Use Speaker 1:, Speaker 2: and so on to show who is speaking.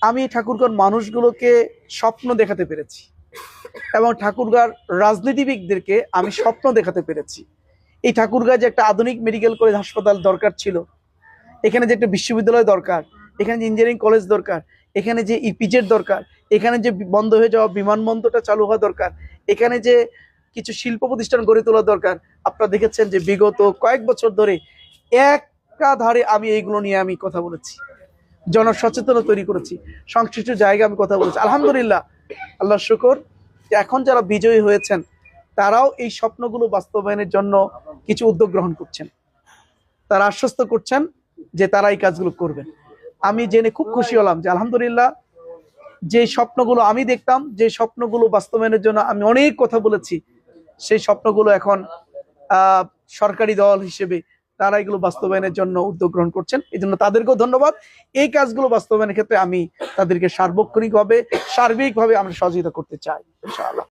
Speaker 1: আমি ঠাকুরগাঁওর মানুষগুলোকে স্বপ্ন দেখাতে পেরেছি এবং ঠাকুরগাঁওর রাজনীতিবিদদেরকে আমি স্বপ্ন দেখাতে পেরেছি। এই ঠাকুরগাঁও যে একটা আধুনিক মেডিকেল কলেজ হাসপাতাল দরকার ছিল, এখানে যে একটা বিশ্ববিদ্যালয় দরকার, এখানে যে ইঞ্জিনিয়ারিং কলেজ দরকার, এখানে যে ইপিজেড দরকার, এখানে যে বন্ধ হয়ে যাওয়া বিমানবন্দরটা চালু হওয়া দরকার, এখানে যে কিছু শিল্প প্রতিষ্ঠান গড়ে তোলা দরকার। আপনারা দেখেছেন যে বিগত কয়েক বছর ধরে একাধারে আমি এইগুলো নিয়ে আমি কথা বলেছি, জনসচেতনতা তৈরি করেছি, সংশ্লিষ্ট জায়গায় আমি কথা বলেছি। আলহামদুলিল্লাহ, আল্লাহ শুকর, এখন যারা বিজয়ী হয়েছেন তারাও এই স্বপ্নগুলো বাস্তবায়নের জন্য কিছু উদ্যোগ গ্রহণ করছেন। তারা আশ্বস্ত করছেন যে তারা এই কাজগুলো করবেন। আমি জেনে খুব খুশি হলাম যে আলহামদুলিল্লাহ, যে স্বপ্নগুলো আমি দেখতাম, যে স্বপ্নগুলো বাস্তবায়নের জন্য আমি অনেক কথা বলেছি, সেই স্বপ্নগুলো এখন সরকারি দল হিসেবে তারা এগুলো বাস্তবায়নের জন্য উদ্যোগ গ্রহণ করছেন। এই জন্য তাদেরকেও ধন্যবাদ। এই কাজগুলো বাস্তবায়নের ক্ষেত্রে আমি তাদেরকে সার্বক্ষণিকভাবে সার্বিকভাবে আমরা সহযোগিতা করতে চাই ইনশাআল্লাহ।